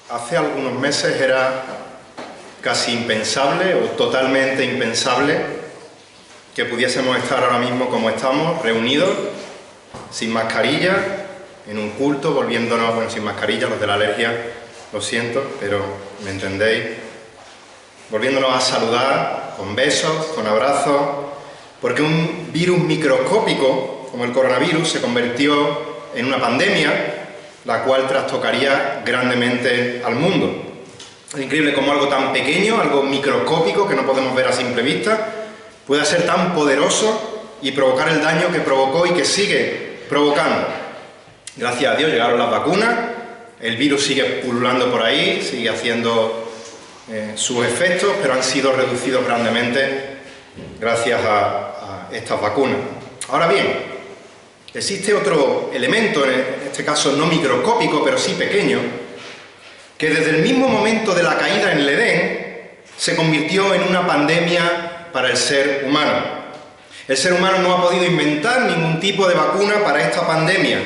Hace algunos meses era casi impensable o totalmente impensable que pudiésemos estar ahora mismo como estamos, reunidos, sin mascarilla, en un culto, volviéndonos, bueno, sin mascarilla, los de la alergia, lo siento, pero me entendéis, volviéndonos a saludar con besos, con abrazos, porque un virus microscópico, como el coronavirus, se convirtió en una pandemia, la cual trastocaría grandemente al mundo. Es increíble cómo algo tan pequeño, algo microscópico, que no podemos ver a simple vista, puede ser tan poderoso y provocar el daño que provocó y que sigue provocando. Gracias a Dios llegaron las vacunas, el virus sigue pululando por ahí, sigue haciendo sus efectos, pero han sido reducidos grandemente gracias a estas vacunas. Ahora bien, existe otro elemento, en este caso no microscópico, pero sí pequeño, que desde el mismo momento de la caída en el Edén se convirtió en una pandemia para el ser humano. El ser humano no ha podido inventar ningún tipo de vacuna para esta pandemia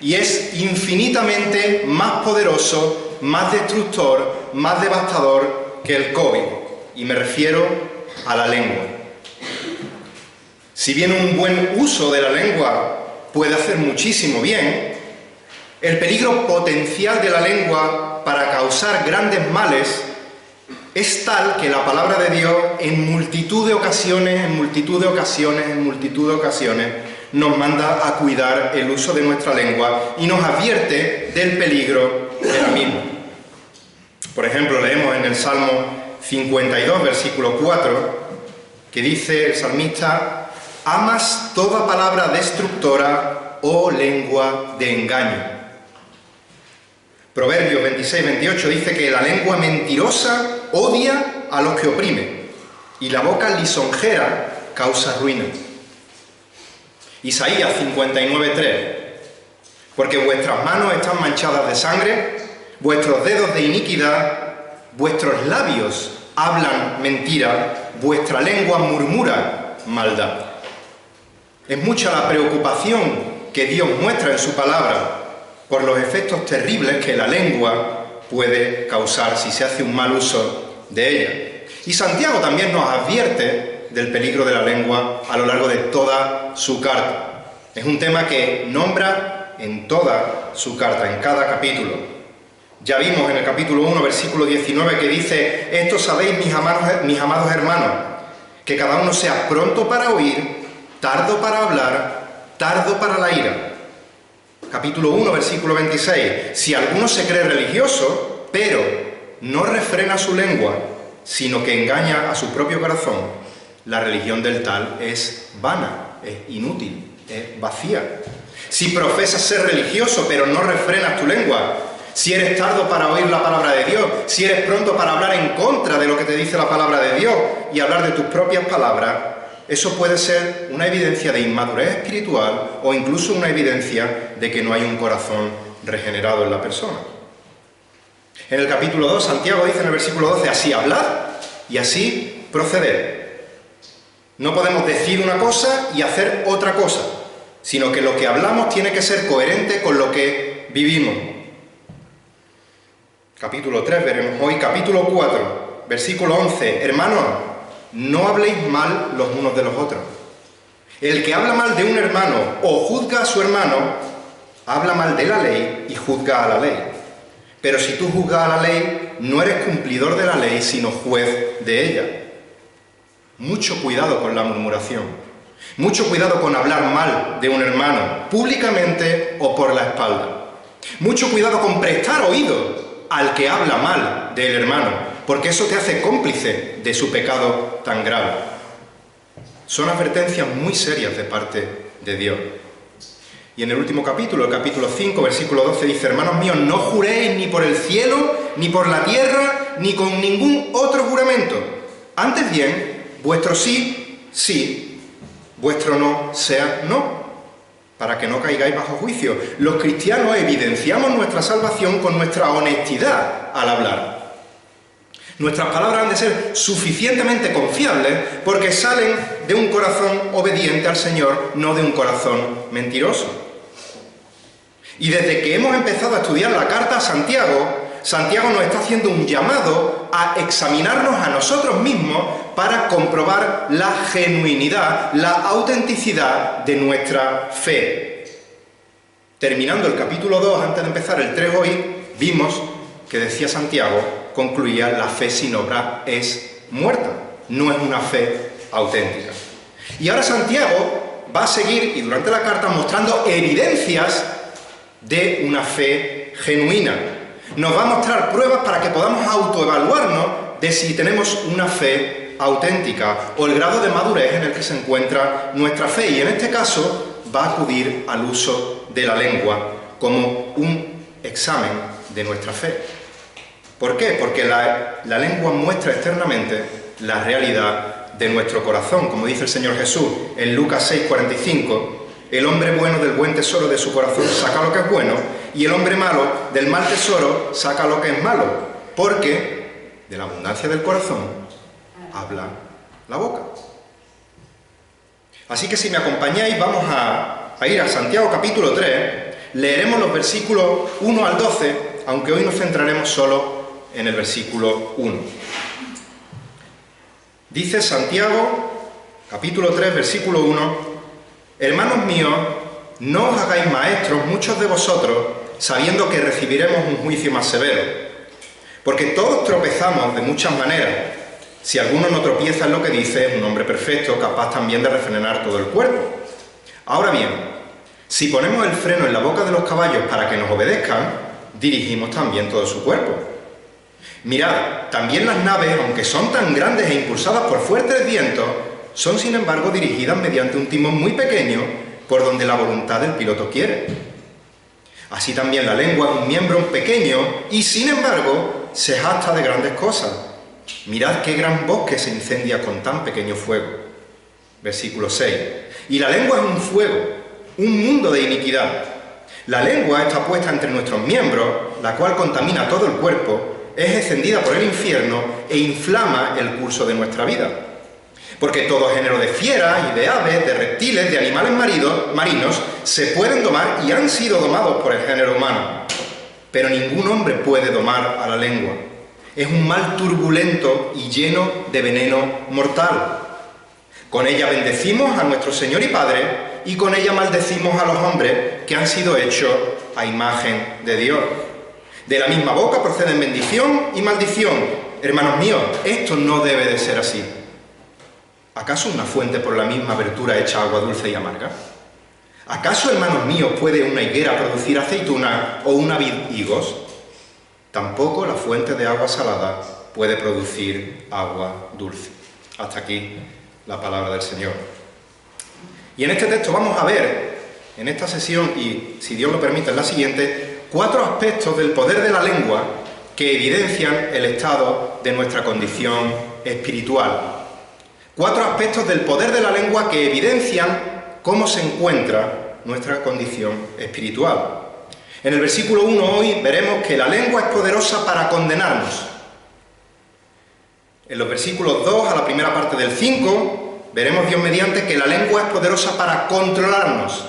y es infinitamente más poderoso, más destructor, más devastador que el COVID. Y me refiero a la lengua. Si bien un buen uso de la lengua puede hacer muchísimo bien, el peligro potencial de la lengua para causar grandes males es tal que la palabra de Dios en multitud de ocasiones nos manda a cuidar el uso de nuestra lengua y nos advierte del peligro de la misma. Por ejemplo, leemos en el Salmo 52, versículo 4, que dice el salmista: «Amas toda palabra destructora, oh lengua de engaño». Proverbios 26, 28 dice que la lengua mentirosa odia a los que oprimen y la boca lisonjera causa ruina. Isaías 59, 3: «Porque vuestras manos están manchadas de sangre, vuestros dedos de iniquidad, vuestros labios hablan mentira, vuestra lengua murmura maldad». Es mucha la preocupación que Dios muestra en su palabra por los efectos terribles que la lengua puede causar si se hace un mal uso de ella. Y Santiago también nos advierte del peligro de la lengua a lo largo de toda su carta. Es un tema que nombra en toda su carta, en cada capítulo. Ya vimos en el capítulo 1, versículo 19, que dice: «Esto sabéis, mis amados hermanos, que cada uno sea pronto para oír, tardo para hablar, tardo para la ira». Capítulo 1, versículo 26. «Si alguno se cree religioso, pero no refrena su lengua, sino que engaña a su propio corazón, la religión del tal es vana, es inútil, es vacía». Si profesas ser religioso, pero no refrenas tu lengua, si eres tardo para oír la palabra de Dios, si eres pronto para hablar en contra de lo que te dice la palabra de Dios y hablar de tus propias palabras, eso puede ser una evidencia de inmadurez espiritual o incluso una evidencia de que no hay un corazón regenerado en la persona. En el capítulo 2, Santiago dice en el versículo 12: «Así hablad y así proceded». No podemos decir una cosa y hacer otra cosa, sino que lo que hablamos tiene que ser coherente con lo que vivimos. Capítulo 3 veremos hoy. Capítulo 4, versículo 11: «Hermanos, no habléis mal los unos de los otros. El que habla mal de un hermano o juzga a su hermano, habla mal de la ley y juzga a la ley. Pero si tú juzgas a la ley, no eres cumplidor de la ley, sino juez de ella». Mucho cuidado con la murmuración. Mucho cuidado con hablar mal de un hermano, públicamente o por la espalda. Mucho cuidado con prestar oído al que habla mal del hermano, porque eso te hace cómplice de su pecado tan grave. Son advertencias muy serias de parte de Dios. Y en el último capítulo, el capítulo 5, versículo 12, dice: «Hermanos míos, no juréis ni por el cielo, ni por la tierra, ni con ningún otro juramento. Antes bien, vuestro sí, sí, vuestro no sea no, para que no caigáis bajo juicio». Los cristianos evidenciamos nuestra salvación con nuestra honestidad al hablar. Nuestras palabras han de ser suficientemente confiables porque salen de un corazón obediente al Señor, no de un corazón mentiroso. Y desde que hemos empezado a estudiar la carta a Santiago, Santiago nos está haciendo un llamado a examinarnos a nosotros mismos para comprobar la genuinidad, la autenticidad de nuestra fe. Terminando el capítulo 2, antes de empezar el 3 hoy, vimos que decía Santiago, concluía: la fe sin obra es muerta, no es una fe auténtica. Y ahora Santiago va a seguir, y durante la carta, mostrando evidencias de una fe genuina. Nos va a mostrar pruebas para que podamos autoevaluarnos de si tenemos una fe auténtica o el grado de madurez en el que se encuentra nuestra fe. Y en este caso va a acudir al uso de la lengua como un examen de nuestra fe. ¿Por qué? Porque la lengua muestra externamente la realidad de nuestro corazón. Como dice el Señor Jesús en Lucas 6:45, el hombre bueno del buen tesoro de su corazón saca lo que es bueno, y el hombre malo del mal tesoro saca lo que es malo, porque de la abundancia del corazón habla la boca. Así que si me acompañáis, vamos a ir a Santiago capítulo 3, leeremos los versículos 1 al 12, aunque hoy nos centraremos solo en el versículo 1. Dice Santiago, capítulo 3, versículo 1: Hermanos míos, no os hagáis maestros muchos de vosotros, sabiendo que recibiremos un juicio más severo. Porque todos tropezamos de muchas maneras. Si alguno no tropieza en lo que dice, es un hombre perfecto, capaz también de refrenar todo el cuerpo. Ahora bien, si ponemos el freno en la boca de los caballos para que nos obedezcan, dirigimos también todo su cuerpo. Mirad, también las naves, aunque son tan grandes e impulsadas por fuertes vientos, son sin embargo dirigidas mediante un timón muy pequeño por donde la voluntad del piloto quiere. Así también la lengua es un miembro pequeño y sin embargo se jacta de grandes cosas. Mirad qué gran bosque se incendia con tan pequeño fuego. Versículo 6. Y la lengua es un fuego, un mundo de iniquidad. La lengua está puesta entre nuestros miembros, la cual contamina todo el cuerpo, es encendida por el infierno e inflama el curso de nuestra vida. Porque todo género de fieras y de aves, de reptiles, de animales marinos, se pueden domar y han sido domados por el género humano. Pero ningún hombre puede domar a la lengua. Es un mal turbulento y lleno de veneno mortal. Con ella bendecimos a nuestro Señor y Padre, y con ella maldecimos a los hombres que han sido hechos a imagen de Dios. De la misma boca proceden bendición y maldición. Hermanos míos, esto no debe de ser así. ¿Acaso una fuente por la misma abertura echa agua dulce y amarga? ¿Acaso, hermanos míos, puede una higuera producir aceituna o una vid higos? Tampoco la fuente de agua salada puede producir agua dulce. Hasta aquí la palabra del Señor. Y en este texto vamos a ver, en esta sesión, y si Dios lo permite en la siguiente, 4 aspectos del poder de la lengua que evidencian el estado de nuestra condición espiritual. 4 aspectos del poder de la lengua que evidencian cómo se encuentra nuestra condición espiritual. En el versículo 1 hoy veremos que la lengua es poderosa para condenarnos. En los versículos 2 a la primera parte del 5 veremos, Dios mediante, que la lengua es poderosa para controlarnos.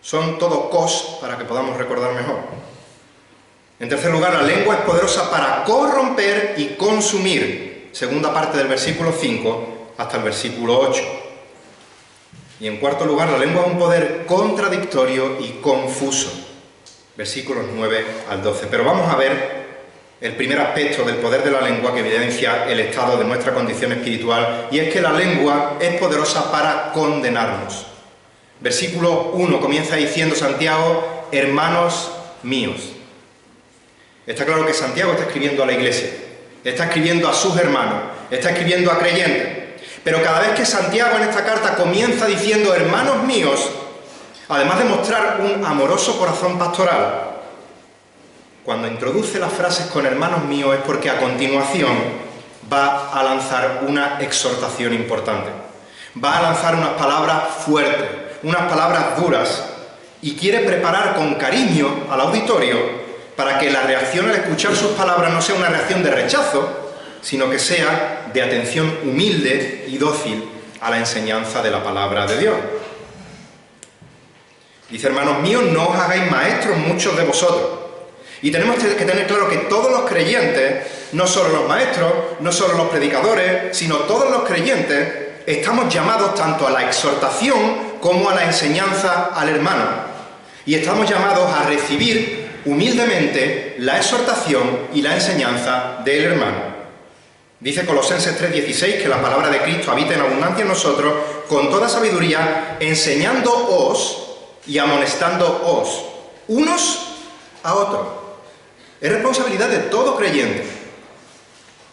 Son todos cos para que podamos recordar mejor. En tercer lugar, la lengua es poderosa para corromper y consumir. Segunda parte del versículo 5 hasta el versículo 8. Y en cuarto lugar, la lengua es un poder contradictorio y confuso. Versículos 9 al 12. Pero vamos a ver el primer aspecto del poder de la lengua que evidencia el estado de nuestra condición espiritual, y es que la lengua es poderosa para condenarnos. Versículo 1 comienza diciendo Santiago: hermanos míos. Está claro que Santiago está escribiendo a la iglesia, está escribiendo a sus hermanos, está escribiendo a creyentes. Pero cada vez que Santiago en esta carta comienza diciendo hermanos míos, además de mostrar un amoroso corazón pastoral, cuando introduce las frases con hermanos míos es porque a continuación va a lanzar una exhortación importante. Va a lanzar unas palabras fuertes, unas palabras duras, y quiere preparar con cariño al auditorio para que la reacción al escuchar sus palabras no sea una reacción de rechazo, sino que sea de atención humilde y dócil a la enseñanza de la palabra de Dios. Dice: hermanos míos, no os hagáis maestros muchos de vosotros. Y tenemos que tener claro que todos los creyentes, no solo los maestros, no solo los predicadores, sino todos los creyentes, estamos llamados tanto a la exhortación como a la enseñanza al hermano. Y estamos llamados a recibir humildemente la exhortación y la enseñanza del hermano. Dice Colosenses 3:16 que la palabra de Cristo habita en abundancia en nosotros con toda sabiduría, enseñándoos y amonestándoos unos a otros. Es responsabilidad de todo creyente.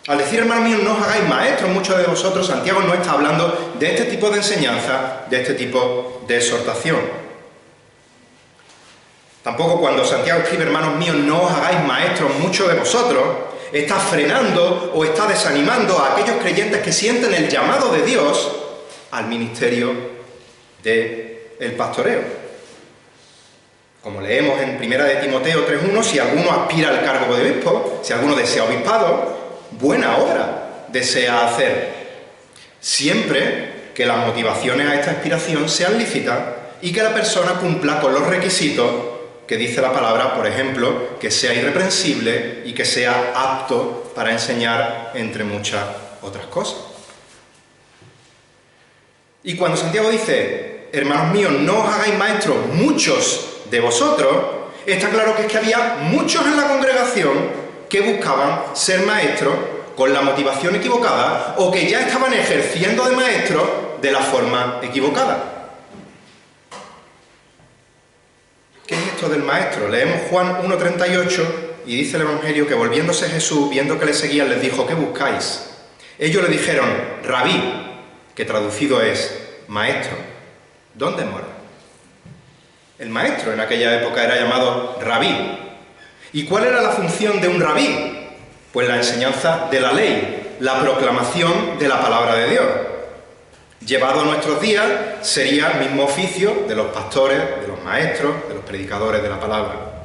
Al decir, hermanos míos, no os hagáis maestros, muchos de vosotros, Santiago no está hablando de este tipo de enseñanza, de este tipo de exhortación. Tampoco cuando Santiago escribe, hermanos míos, no os hagáis maestros, muchos de vosotros, está frenando o está desanimando a aquellos creyentes que sienten el llamado de Dios al ministerio del pastoreo. Como leemos en 1 de Timoteo 3:1, si alguno aspira al cargo de obispo, si alguno desea obispado, buena obra desea hacer, siempre que las motivaciones a esta aspiración sean lícitas y que la persona cumpla con los requisitos que dice la palabra, por ejemplo, que sea irreprensible y que sea apto para enseñar, entre muchas otras cosas. Y cuando Santiago dice, hermanos míos, no os hagáis maestros muchos de vosotros, está claro que es que había muchos en la congregación que buscaban ser maestros con la motivación equivocada o que ya estaban ejerciendo de maestros de la forma equivocada. ¿Qué es esto del maestro? Leemos Juan 1:38 y dice el Evangelio que volviéndose Jesús, viendo que le seguían, les dijo, ¿qué buscáis? Ellos le dijeron, Rabí, que traducido es maestro, ¿dónde mora? El maestro en aquella época era llamado rabí. ¿Y cuál era la función de un rabí? Pues la enseñanza de la ley, la proclamación de la palabra de Dios. Llevado a nuestros días sería el mismo oficio de los pastores, de los maestros, de los predicadores de la palabra.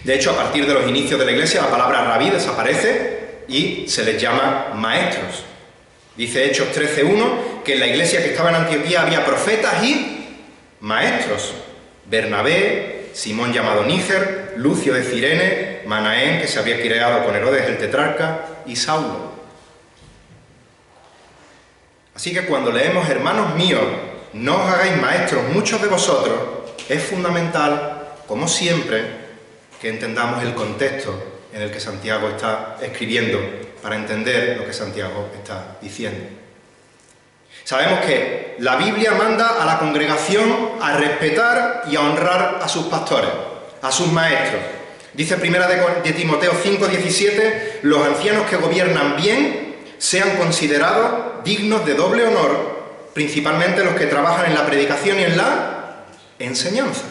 De hecho, a partir de los inicios de la Iglesia, la palabra rabí desaparece y se les llama maestros. Dice Hechos 13:1 que en la iglesia que estaba en Antioquía había profetas y maestros. Bernabé, Simón llamado Níger, Lucio de Cirene, Manaén, que se había criado con Herodes el tetrarca, y Saulo. Así que cuando leemos, hermanos míos, no os hagáis maestros muchos de vosotros, es fundamental, como siempre, que entendamos el contexto en el que Santiago está escribiendo para entender lo que Santiago está diciendo. Sabemos que la Biblia manda a la congregación a respetar y a honrar a sus pastores, a sus maestros. Dice 1 de Timoteo 5:17, los ancianos que gobiernan bien sean considerados dignos de doble honor, principalmente los que trabajan en la predicación y en la enseñanza.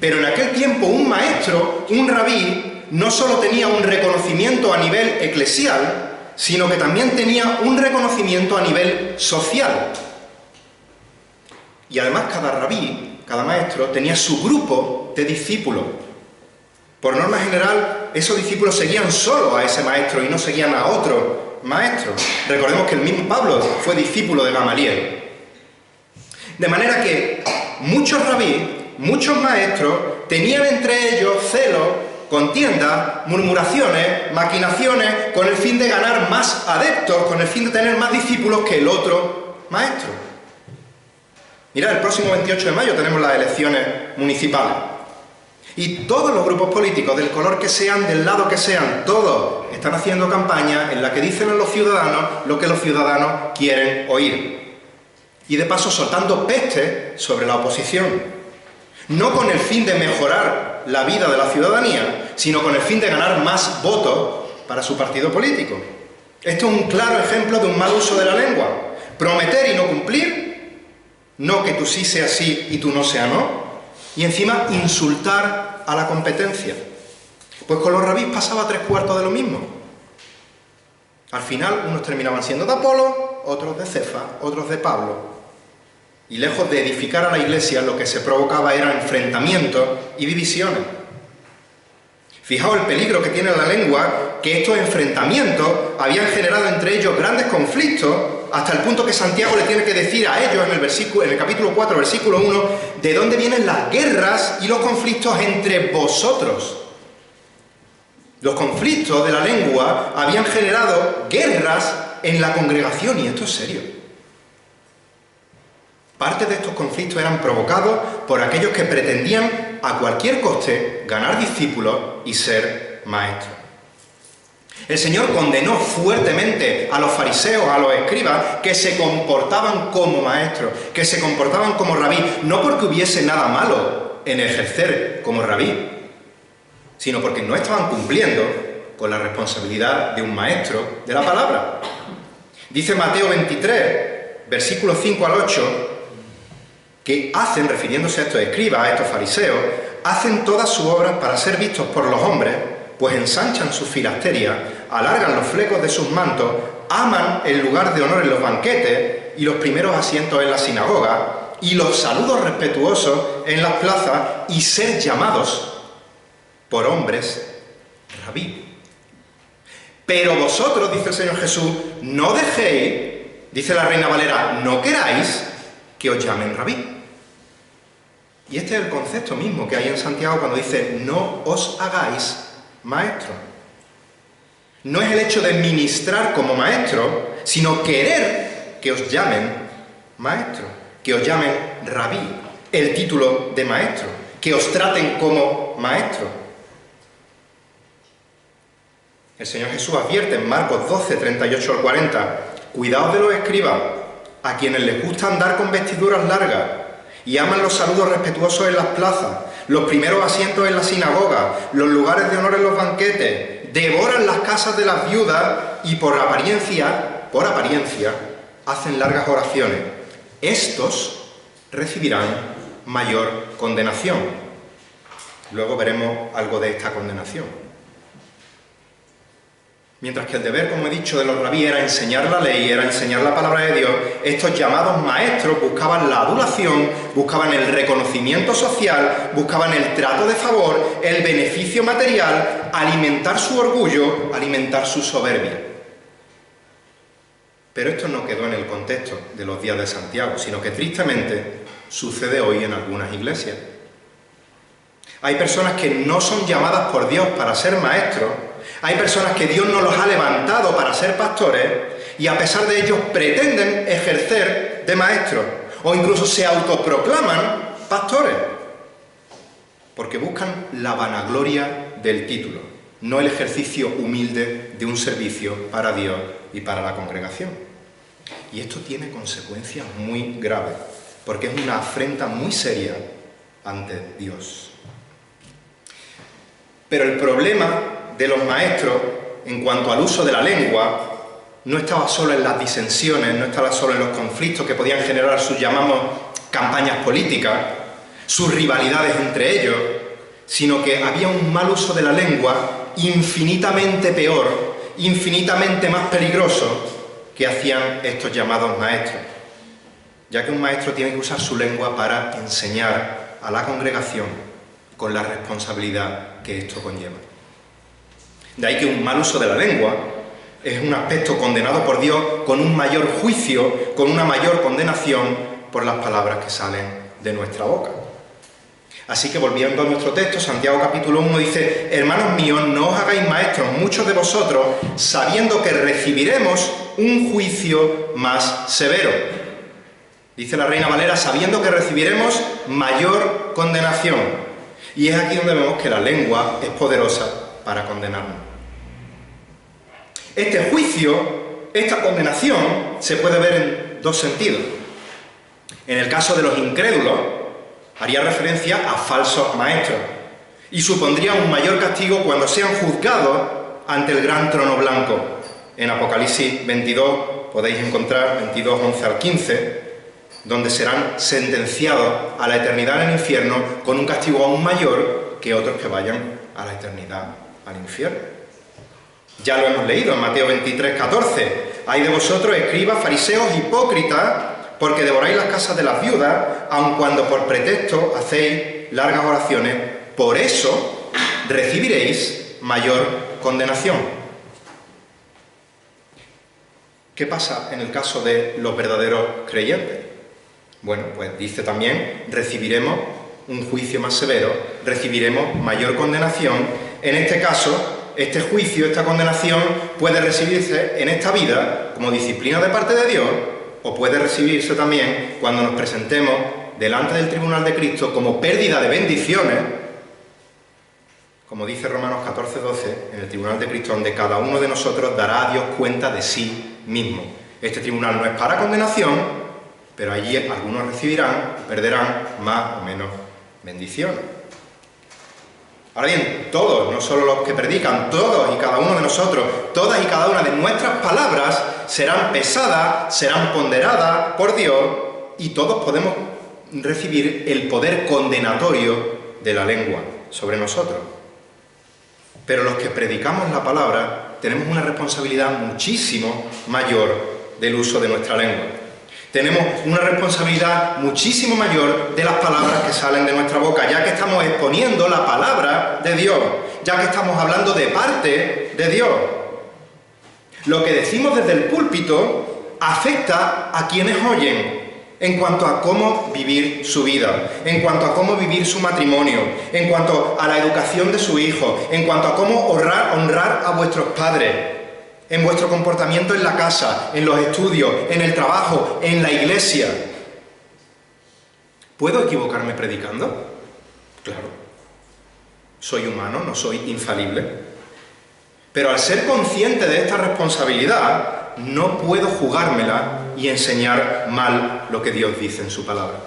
Pero en aquel tiempo un maestro, un rabí, no solo tenía un reconocimiento a nivel eclesial, sino que también tenía un reconocimiento a nivel social. Y además cada rabí, cada maestro, tenía su grupo de discípulos. Por norma general, esos discípulos seguían solo a ese maestro y no seguían a otro maestro. Recordemos que el mismo Pablo fue discípulo de Gamaliel. De manera que muchos rabíes, muchos maestros, tenían entre ellos celos, contiendas, murmuraciones, maquinaciones, con el fin de ganar más adeptos, con el fin de tener más discípulos que el otro maestro. Mirad, el próximo 28 de mayo tenemos las elecciones municipales. Y todos los grupos políticos, del color que sean, del lado que sean, todos están haciendo campaña en la que dicen a los ciudadanos lo que los ciudadanos quieren oír. Y de paso soltando peste sobre la oposición. No con el fin de mejorar la vida de la ciudadanía, sino con el fin de ganar más votos para su partido político. Esto es un claro ejemplo de un mal uso de la lengua. Prometer y no cumplir, no que tú sí seas sí y tú no seas no, y encima insultar a la competencia. Pues con los rabís pasaba 3/4 de lo mismo. Al final unos terminaban siendo de Apolo, otros de Cefa, otros de Pablo. Y lejos de edificar a la iglesia, lo que se provocaba eran enfrentamientos y divisiones. Fijaos el peligro que tiene la lengua, que estos enfrentamientos habían generado entre ellos grandes conflictos, hasta el punto que Santiago le tiene que decir a ellos en el capítulo 4, versículo 1, de dónde vienen las guerras y los conflictos entre vosotros. Los conflictos de la lengua habían generado guerras en la congregación, y esto es serio. Parte de estos conflictos eran provocados por aquellos que pretendían a cualquier coste ganar discípulos y ser maestros. El Señor condenó fuertemente a los fariseos, a los escribas, que se comportaban como maestros, que se comportaban como rabí, no porque hubiese nada malo en ejercer como rabí, sino porque no estaban cumpliendo con la responsabilidad de un maestro de la palabra. Dice Mateo 23, versículos 5 al 8, que hacen, refiriéndose a estos escribas, a estos fariseos, hacen todas sus obras para ser vistos por los hombres, pues ensanchan sus filasterias, alargan los flecos de sus mantos, aman el lugar de honor en los banquetes y los primeros asientos en la sinagoga y los saludos respetuosos en las plazas y ser llamados por hombres rabí. Pero vosotros, dice el Señor Jesús, no dejéis, dice la Reina Valera, no queráis que os llamen rabí. Y este es el concepto mismo que hay en Santiago cuando dice, no os hagáis maestro. No es el hecho de ministrar como maestro, sino querer que os llamen maestro, que os llamen rabí, el título de maestro, que os traten como maestro. El Señor Jesús advierte en Marcos 12, 38 al 40, cuidaos de los escribas, a quienes les gusta andar con vestiduras largas y aman los saludos respetuosos en las plazas, los primeros asientos en la sinagoga, los lugares de honor en los banquetes, devoran las casas de las viudas y por apariencia, hacen largas oraciones. Estos recibirán mayor condenación. Luego veremos algo de esta condenación. Mientras que el deber, como he dicho, de los rabíes era enseñar la ley, era enseñar la palabra de Dios, estos llamados maestros buscaban la adulación, buscaban el reconocimiento social, buscaban el trato de favor, el beneficio material, alimentar su orgullo, alimentar su soberbia. Pero esto no quedó en el contexto de los días de Santiago, sino que tristemente sucede hoy en algunas iglesias. Hay personas que no son llamadas por Dios para ser maestros. Hay personas que Dios no los ha levantado para ser pastores y a pesar de ello pretenden ejercer de maestros o incluso se autoproclaman pastores porque buscan la vanagloria del título, no el ejercicio humilde de un servicio para Dios y para la congregación. Y esto tiene consecuencias muy graves porque es una afrenta muy seria ante Dios. Pero el problema de los maestros, en cuanto al uso de la lengua, no estaba solo en las disensiones, no estaba solo en los conflictos que podían generar sus, llamamos, campañas políticas, sus rivalidades entre ellos, sino que había un mal uso de la lengua infinitamente peor, infinitamente más peligroso que hacían estos llamados maestros, ya que un maestro tiene que usar su lengua para enseñar a la congregación con la responsabilidad que esto conlleva. De ahí que un mal uso de la lengua es un aspecto condenado por Dios con un mayor juicio, con una mayor condenación por las palabras que salen de nuestra boca. Así que volviendo a nuestro texto, Santiago capítulo 1 dice: hermanos míos, no os hagáis maestros muchos de vosotros, sabiendo que recibiremos un juicio más severo. Dice la Reina Valera, sabiendo que recibiremos mayor condenación. Y es aquí donde vemos que la lengua es poderosa para condenarnos. Este juicio, esta condenación, se puede ver en dos sentidos. En el caso de los incrédulos, haría referencia a falsos maestros y supondría un mayor castigo cuando sean juzgados ante el gran trono blanco. En Apocalipsis 22 podéis encontrar 22, 11 al 15, donde serán sentenciados a la eternidad en el infierno con un castigo aún mayor que otros que vayan a la eternidad al infierno. Ya lo hemos leído en Mateo 23, 14. Hay de vosotros, escribas, fariseos, hipócritas, porque devoráis las casas de las viudas, aun cuando por pretexto hacéis largas oraciones. Por eso recibiréis mayor condenación. ¿Qué pasa en el caso de los verdaderos creyentes? Bueno, pues dice también, recibiremos un juicio más severo, recibiremos mayor condenación. En este caso, este juicio, esta condenación, puede recibirse en esta vida como disciplina de parte de Dios, o puede recibirse también cuando nos presentemos delante del tribunal de Cristo como pérdida de bendiciones, como dice Romanos 14:12, en el tribunal de Cristo, donde cada uno de nosotros dará a Dios cuenta de sí mismo. Este tribunal no es para condenación, pero allí algunos recibirán y perderán más o menos bendiciones. Ahora bien, todos, no solo los que predican, todos y cada uno de nosotros, todas y cada una de nuestras palabras serán pesadas, serán ponderadas por Dios, y todos podemos recibir el poder condenatorio de la lengua sobre nosotros. Pero los que predicamos la palabra tenemos una responsabilidad muchísimo mayor del uso de nuestra lengua. Tenemos una responsabilidad muchísimo mayor de las palabras que salen de nuestra boca, ya que estamos exponiendo la palabra de Dios, ya que estamos hablando de parte de Dios. Lo que decimos desde el púlpito afecta a quienes oyen en cuanto a cómo vivir su vida, en cuanto a cómo vivir su matrimonio, en cuanto a la educación de su hijo, en cuanto a cómo honrar a vuestros padres, en vuestro comportamiento en la casa, en los estudios, en el trabajo, en la iglesia. ¿Puedo equivocarme predicando? Claro. Soy humano, no soy infalible. Pero al ser consciente de esta responsabilidad, no puedo jugármela y enseñar mal lo que Dios dice en su palabra.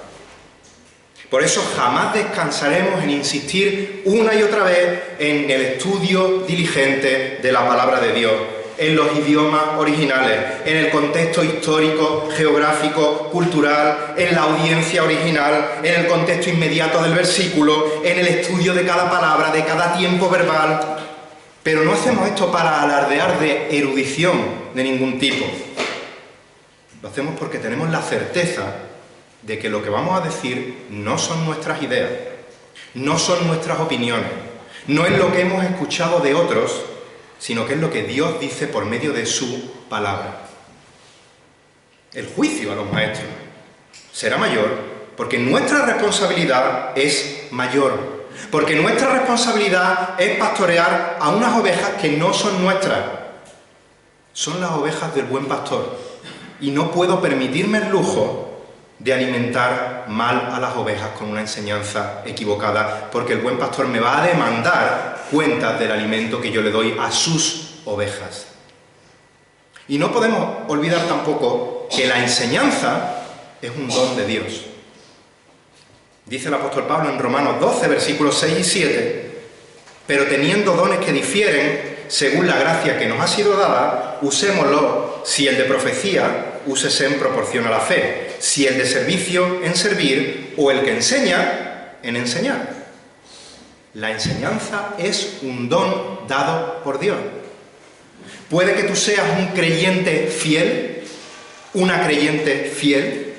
Por eso jamás descansaremos en insistir una y otra vez en el estudio diligente de la palabra de Dios, en los idiomas originales, en el contexto histórico, geográfico, cultural, en la audiencia original, en el contexto inmediato del versículo, en el estudio de cada palabra, de cada tiempo verbal. Pero no hacemos esto para alardear de erudición de ningún tipo. Lo hacemos porque tenemos la certeza de que lo que vamos a decir no son nuestras ideas, no son nuestras opiniones, no es lo que hemos escuchado de otros, sino que es lo que Dios dice por medio de su palabra. El juicio a los maestros será mayor porque nuestra responsabilidad es mayor, porque nuestra responsabilidad es pastorear a unas ovejas que no son nuestras, son las ovejas del buen pastor, y no puedo permitirme el lujo de alimentar mal a las ovejas con una enseñanza equivocada, porque el buen pastor me va a demandar cuentas del alimento que yo le doy a sus ovejas. Y no podemos olvidar tampoco que la enseñanza es un don de Dios. Dice el apóstol Pablo en Romanos 12, versículos 6 y 7, pero teniendo dones que difieren, según la gracia que nos ha sido dada, usémoslo. Si el de profecía, úsese en proporción a la fe. Si el de servicio, en servir, o el que enseña, en enseñar. La enseñanza es un don dado por Dios. Puede que tú seas un creyente fiel, una creyente fiel.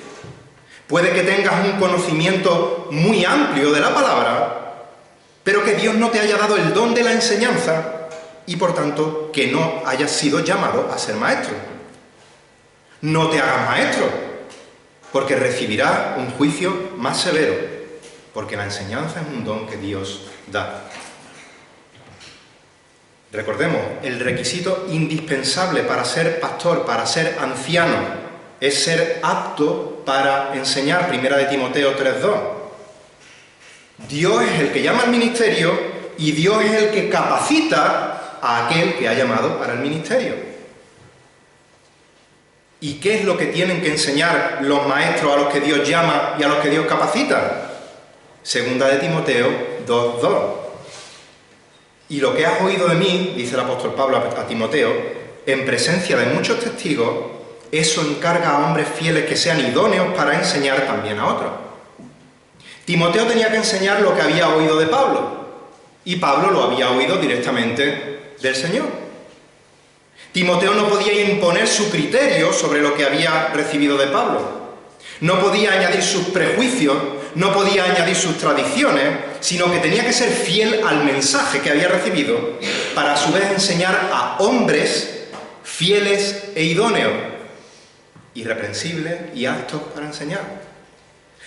Puede que tengas un conocimiento muy amplio de la palabra, pero que Dios no te haya dado el don de la enseñanza y, por tanto, que no hayas sido llamado a ser maestro. No te hagas maestro, porque recibirás un juicio más severo, porque la enseñanza es un don que Dios da. Recordemos, el requisito indispensable para ser pastor, para ser anciano, es ser apto para enseñar. Primera de Timoteo 3:2. Dios es el que llama al ministerio y Dios es el que capacita a aquel que ha llamado para el ministerio. ¿Y qué es lo que tienen que enseñar los maestros a los que Dios llama y a los que Dios capacita? Segunda de Timoteo 2:2. Y lo que has oído de mí, dice el apóstol Pablo a Timoteo, en presencia de muchos testigos, eso encarga a hombres fieles que sean idóneos para enseñar también a otros. Timoteo tenía que enseñar lo que había oído de Pablo, y Pablo lo había oído directamente del Señor. Timoteo no podía imponer su criterio sobre lo que había recibido de Pablo. No podía añadir sus prejuicios, no podía añadir sus tradiciones, sino que tenía que ser fiel al mensaje que había recibido para a su vez enseñar a hombres fieles e idóneos, irreprensibles y aptos para enseñar.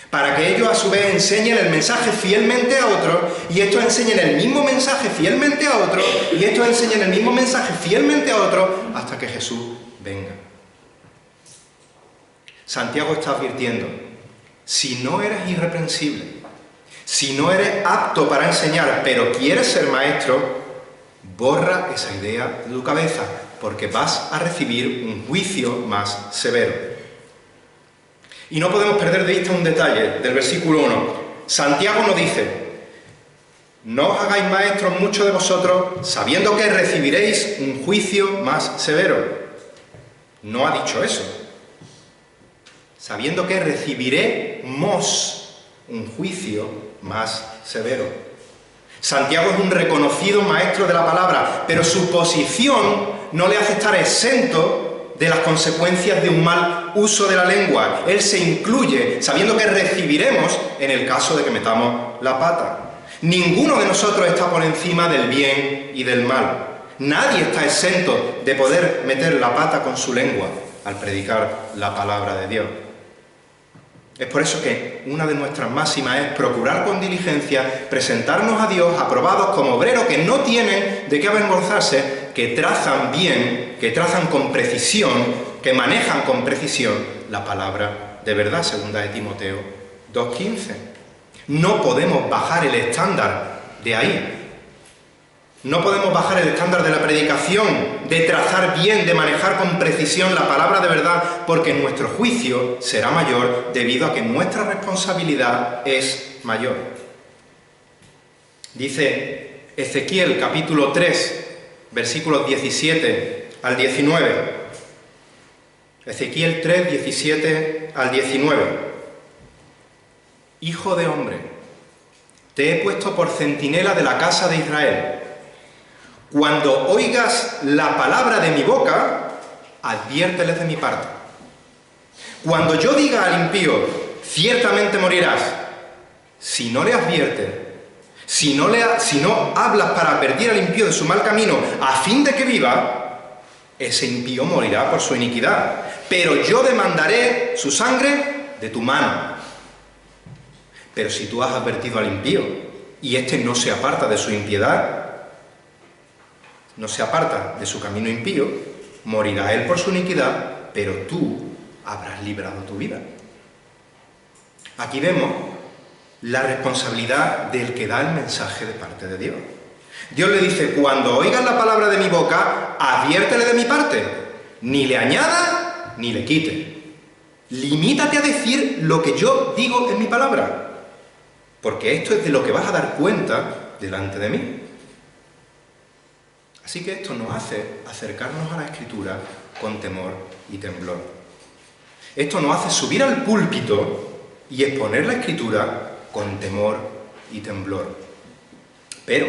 para que ellos a su vez enseñen el mensaje fielmente a otros, y estos enseñen el mismo mensaje fielmente a otros, y estos enseñen el mismo mensaje fielmente a otros, hasta que Jesús venga. Santiago está advirtiendo: si no eres irreprensible, si no eres apto para enseñar, pero quieres ser maestro, borra esa idea de tu cabeza, porque vas a recibir un juicio más severo. Y no podemos perder de vista un detalle del versículo 1. Santiago nos dice: no os hagáis maestros muchos de vosotros, sabiendo que recibiréis un juicio más severo. No ha dicho eso. Sabiendo que recibiremos un juicio más severo. Santiago es un reconocido maestro de la palabra, pero su posición no le hace estar exento de las consecuencias de un mal uso de la lengua. Él se incluye, sabiendo que recibiremos en el caso de que metamos la pata. Ninguno de nosotros está por encima del bien y del mal. Nadie está exento de poder meter la pata con su lengua al predicar la palabra de Dios. Es por eso que una de nuestras máximas es procurar con diligencia presentarnos a Dios aprobados como obreros que no tienen de qué avergonzarse, que trazan bien, que trazan con precisión, que manejan con precisión la palabra de verdad, segunda de Timoteo 2:15. No podemos bajar el estándar de ahí. No podemos bajar el estándar de la predicación, de trazar bien, de manejar con precisión la palabra de verdad, porque nuestro juicio será mayor debido a que nuestra responsabilidad es mayor. Dice Ezequiel capítulo 3, versículos 17 al 19. Ezequiel 3, 17 al 19. Hijo de hombre, te he puesto por centinela de la casa de Israel. Cuando oigas la palabra de mi boca, adviérteles de mi parte. Cuando yo diga al impío, ciertamente morirás, si no le adviertes, si no hablas para advertir al impío de su mal camino, a fin de que viva, ese impío morirá por su iniquidad. Pero yo demandaré su sangre de tu mano. Pero si tú has advertido al impío, y éste no se aparta de su impiedad, no se aparta de su camino impío, morirá él por su iniquidad, pero tú habrás librado tu vida. Aquí vemos la responsabilidad del que da el mensaje de parte de Dios. Dios le dice: cuando oigas la palabra de mi boca, adviértele de mi parte, ni le añada ni le quite. Limítate a decir lo que yo digo en mi palabra, porque esto es de lo que vas a dar cuenta delante de mí. Así que esto nos hace acercarnos a la Escritura con temor y temblor. Esto nos hace subir al púlpito y exponer la Escritura con temor y temblor. Pero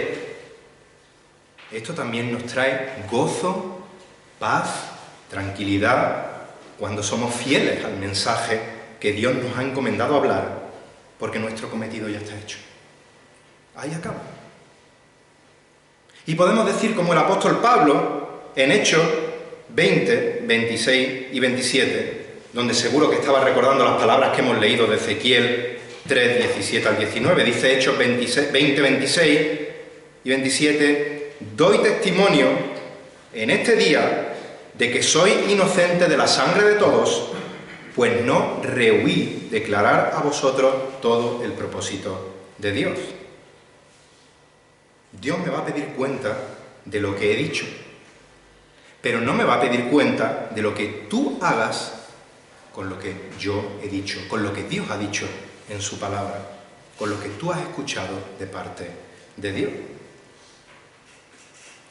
esto también nos trae gozo, paz, tranquilidad, cuando somos fieles al mensaje que Dios nos ha encomendado hablar, porque nuestro cometido ya está hecho. Ahí acaba. Y podemos decir como el apóstol Pablo en Hechos 20, 26 y 27, donde seguro que estaba recordando las palabras que hemos leído de Ezequiel 3, 17 al 19. Dice Hechos 20, 26 y 27: doy testimonio en este día de que soy inocente de la sangre de todos, pues no rehuí declarar a vosotros todo el propósito de Dios. Dios me va a pedir cuenta de lo que he dicho, pero no me va a pedir cuenta de lo que tú hagas con lo que yo he dicho, con lo que Dios ha dicho en su palabra, con lo que tú has escuchado de parte de Dios.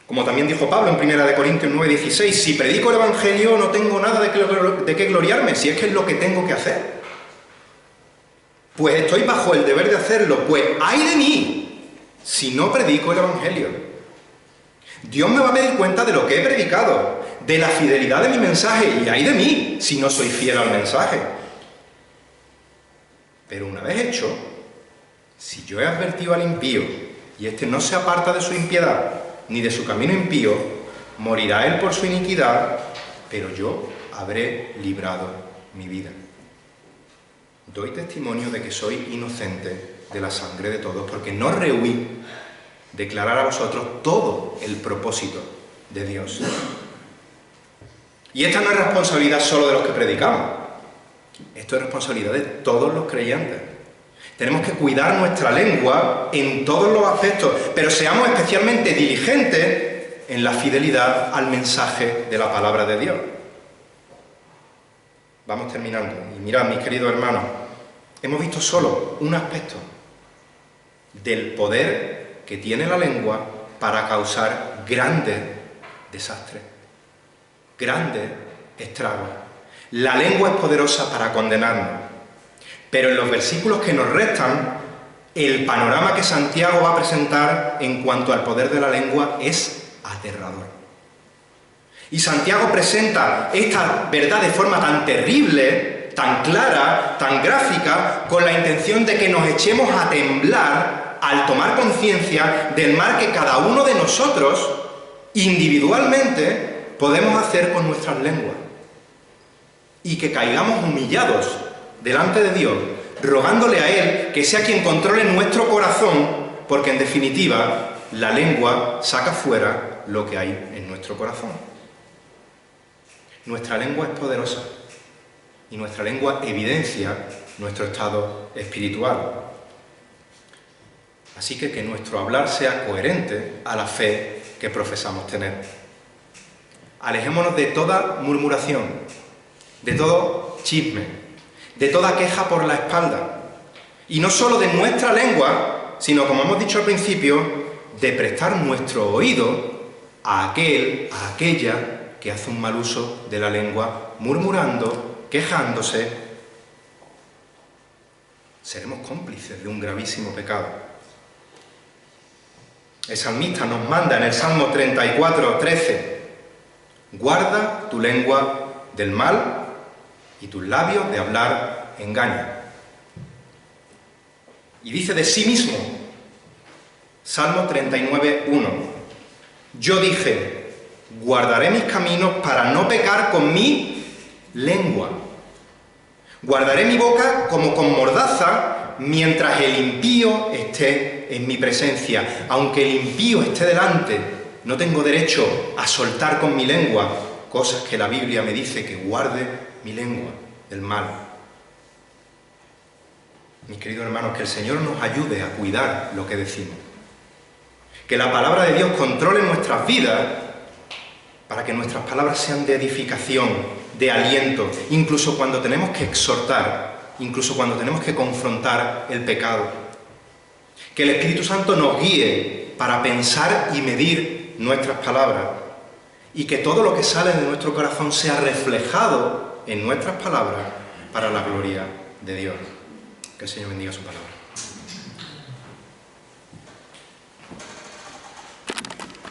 Como también dijo Pablo en 1 Corintios 9, 16, si predico el Evangelio no tengo nada de qué gloriarme, si es que es lo que tengo que hacer. Pues estoy bajo el deber de hacerlo, pues ¡ay de mí si no predico el Evangelio! Dios me va a pedir cuenta de lo que he predicado, de la fidelidad de mi mensaje, y ¡ay de mí si no soy fiel al mensaje! Pero una vez hecho, si yo he advertido al impío y éste no se aparta de su impiedad ni de su camino impío, morirá él por su iniquidad, pero yo habré librado mi vida. doy testimonio de que soy inocente de la sangre de todos, porque no rehuí declarar a vosotros todo el propósito de Dios. Y esta no es responsabilidad solo de los que predicamos, esto es responsabilidad de todos los creyentes. Tenemos que cuidar nuestra lengua en todos los aspectos, pero seamos especialmente diligentes en la fidelidad al mensaje de la palabra de Dios. Vamos terminando. Y mirad, mis queridos hermanos, hemos visto solo un aspecto del poder que tiene la lengua para causar grandes desastres, grandes estragos. La lengua es poderosa para condenarnos, pero en los versículos que nos restan, el panorama que Santiago va a presentar en cuanto al poder de la lengua es aterrador. Y Santiago presenta esta verdad de forma tan terrible, tan clara, tan gráfica, con la intención de que nos echemos a temblar al tomar conciencia del mal que cada uno de nosotros, individualmente, podemos hacer con nuestras lenguas. Y que caigamos humillados delante de Dios, rogándole a Él que sea quien controle nuestro corazón, porque en definitiva, la lengua saca fuera lo que hay en nuestro corazón. Nuestra lengua es poderosa y nuestra lengua evidencia nuestro estado espiritual. Así que nuestro hablar sea coherente a la fe que profesamos tener. Alejémonos de toda murmuración, de todo chisme, de toda queja por la espalda. Y no solo de nuestra lengua, sino, como hemos dicho al principio, de prestar nuestro oído a aquel, a aquella que hace un mal uso de la lengua, murmurando, quejándose. Seremos cómplices de un gravísimo pecado. El salmista nos manda en el Salmo 34:13: guarda tu lengua del mal y tus labios de hablar engaño. Y dice de sí mismo, Salmo 39:1: yo dije, guardaré mis caminos para no pecar con mi lengua. Guardaré mi boca como con mordaza mientras el impío esté en mi presencia. Aunque el impío esté delante, no tengo derecho a soltar con mi lengua cosas que la Biblia me dice que guarde mi lengua del mal. Mis queridos hermanos, que el Señor nos ayude a cuidar lo que decimos. Que la palabra de Dios controle nuestras vidas para que nuestras palabras sean de edificación, de aliento, incluso cuando tenemos que exhortar, incluso cuando tenemos que confrontar el pecado. Que el Espíritu Santo nos guíe para pensar y medir nuestras palabras y que todo lo que sale de nuestro corazón sea reflejado en nuestras palabras para la gloria de Dios. Que el Señor bendiga su palabra.